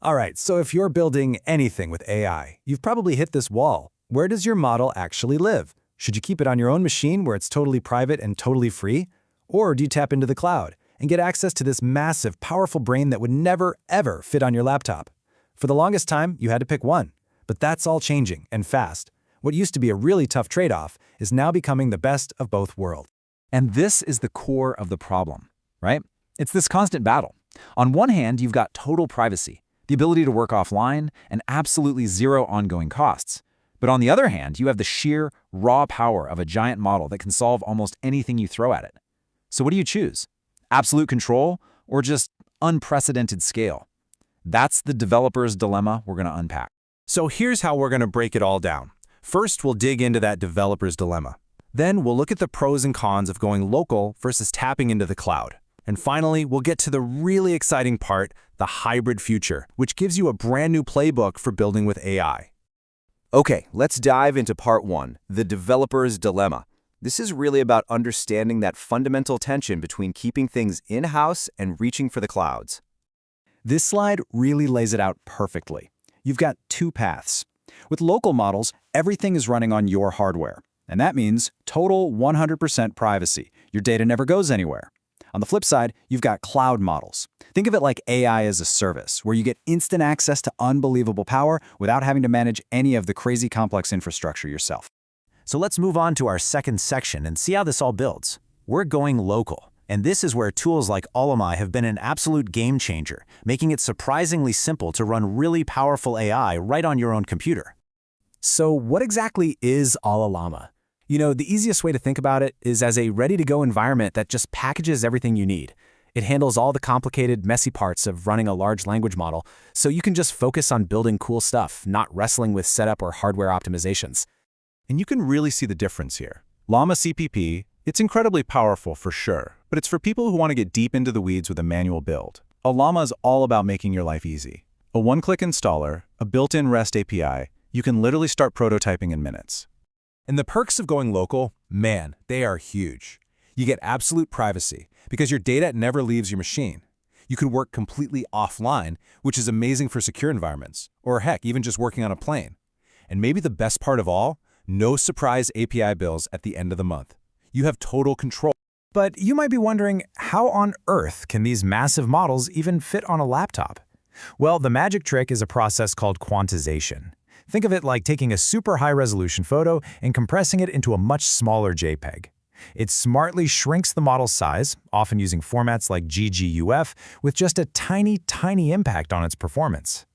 All right, so if you're building anything with AI, you've probably hit this wall. Where does your model actually live? Should you keep it on your own machine where it's totally private and totally free? Or do you tap into the cloud and get access to this massive, powerful brain that would never, ever fit on your laptop? For the longest time, you had to pick one. But that's all changing, and fast. What used to be a really tough trade-off is now becoming the best of both worlds. And this is the core of the problem, right? It's this constant battle. On one hand, you've got total privacy, the ability to work offline, and absolutely zero ongoing costs. But on the other hand, you have the sheer, raw power of a giant model that can solve almost anything you throw at it. So what do you choose? Absolute control or just unprecedented scale? That's the developer's dilemma we're going to unpack. So here's how we're going to break it all down. First, we'll dig into that developer's dilemma. Then we'll look at the pros and cons of going local versus tapping into the cloud. And finally, we'll get to the really exciting part, the hybrid future, which gives you a brand new playbook for building with AI. Okay, let's dive into part one, the developer's dilemma. This is really about understanding that fundamental tension between keeping things in-house and reaching for the clouds. This slide really lays it out perfectly. You've got two paths. With local models, everything is running on your hardware. And that means total 100% privacy. Your data never goes anywhere. On the flip side, you've got cloud models. Think of it like AI as a service, where you get instant access to unbelievable power without having to manage any of the crazy complex infrastructure yourself. So let's move on to our second section and see how this all builds. We're going local. And this is where tools like Ollama have been an absolute game changer, making it surprisingly simple to run really powerful AI right on your own computer. So what exactly is Ollama? You know, the easiest way to think about it is as a ready-to-go environment that just packages everything you need. It handles all the complicated, messy parts of running a large language model, so you can just focus on building cool stuff, not wrestling with setup or hardware optimizations. And you can really see the difference here. Llama CPP, it's incredibly powerful for sure, but it's for people who want to get deep into the weeds with a manual build. Ollama is all about making your life easy. A one-click installer, a built-in REST API, you can literally start prototyping in minutes. And the perks of going local, man, they are huge. You get absolute privacy because your data never leaves your machine. You can work completely offline, which is amazing for secure environments, or heck, even just working on a plane. And maybe the best part of all, no surprise API bills at the end of the month. You have total control. But you might be wondering, how on earth can these massive models even fit on a laptop? Well, the magic trick is a process called quantization. Think of it like taking a super high-resolution photo and compressing it into a much smaller JPEG. It smartly shrinks the model's size, often using formats like GGUF, with just a tiny, tiny impact on its performance.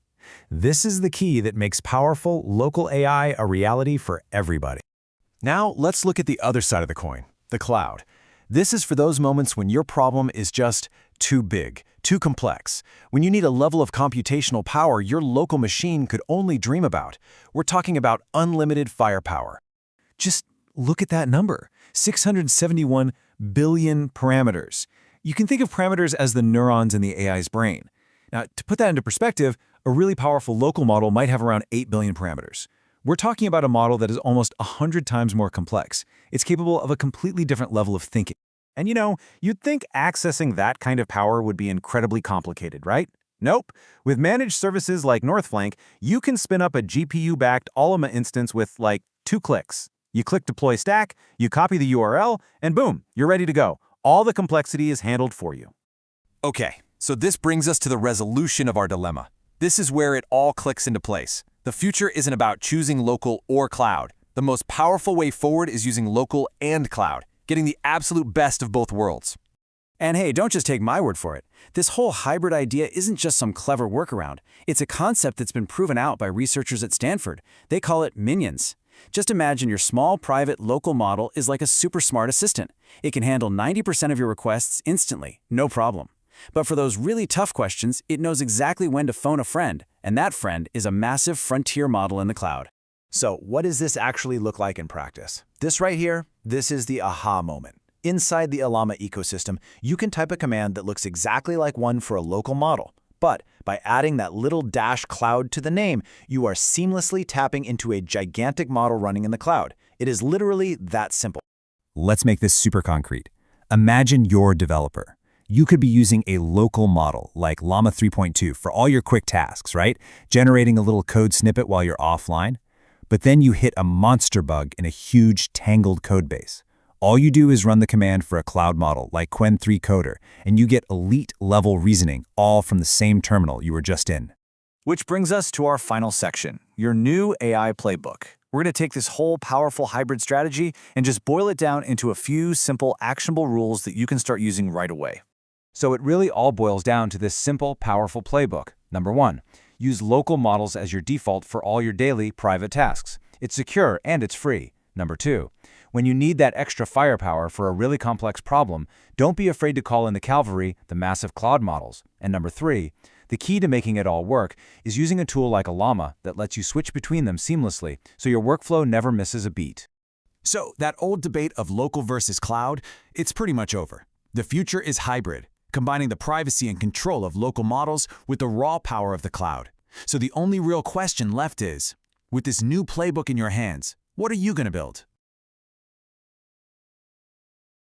This is the key that makes powerful local AI a reality for everybody. Now, let's look at the other side of the coin, the cloud. This is for those moments when your problem is just too big, too complex, when you need a level of computational power your local machine could only dream about. We're talking about unlimited firepower. Just look at that number, 671 billion parameters. You can think of parameters as the neurons in the AI's brain. Now, to put that into perspective, a really powerful local model might have around 8 billion parameters. We're talking about a model that is almost 100 times more complex. It's capable of a completely different level of thinking. And you know, you'd think accessing that kind of power would be incredibly complicated, right? Nope. With managed services like Northflank, you can spin up a GPU-backed Ollama instance with, like, 2 clicks. You click Deploy Stack, you copy the URL, and boom, you're ready to go. All the complexity is handled for you. Okay, so this brings us to the resolution of our dilemma. This is where it all clicks into place. The future isn't about choosing local or cloud. The most powerful way forward is using local and cloud, getting the absolute best of both worlds. And hey, don't just take my word for it. This whole hybrid idea isn't just some clever workaround. It's a concept that's been proven out by researchers at Stanford. They call it minions. Just imagine your small, private, local model is like a super smart assistant. It can handle 90% of your requests instantly, no problem. But for those really tough questions, it knows exactly when to phone a friend, and that friend is a massive frontier model in the cloud. So what does this actually look like in practice? This right here, this is the aha moment. Inside the Ollama ecosystem, you can type a command that looks exactly like one for a local model. But by adding that little dash cloud to the name, you are seamlessly tapping into a gigantic model running in the cloud. It is literally that simple. Let's make this super concrete. Imagine you're a developer. You could be using a local model like Llama 3.2 for all your quick tasks, right? Generating a little code snippet while you're offline. But then you hit a monster bug in a huge, tangled code base. All you do is run the command for a cloud model like Qwen3 Coder, and you get elite-level reasoning all from the same terminal you were just in. Which brings us to our final section, your new AI playbook. We're going to take this whole powerful hybrid strategy and just boil it down into a few simple, actionable rules that you can start using right away. So it really all boils down to this simple, powerful playbook. Number 1, use local models as your default for all your daily private tasks. It's secure and it's free. Number 2, when you need that extra firepower for a really complex problem, don't be afraid to call in the cavalry, the massive cloud models. And number 3, the key to making it all work is using a tool like Ollama that lets you switch between them seamlessly so your workflow never misses a beat. So that old debate of local versus cloud, it's pretty much over. The future is hybrid, combining the privacy and control of local models with the raw power of the cloud. So the only real question left is, with this new playbook in your hands, what are you going to build?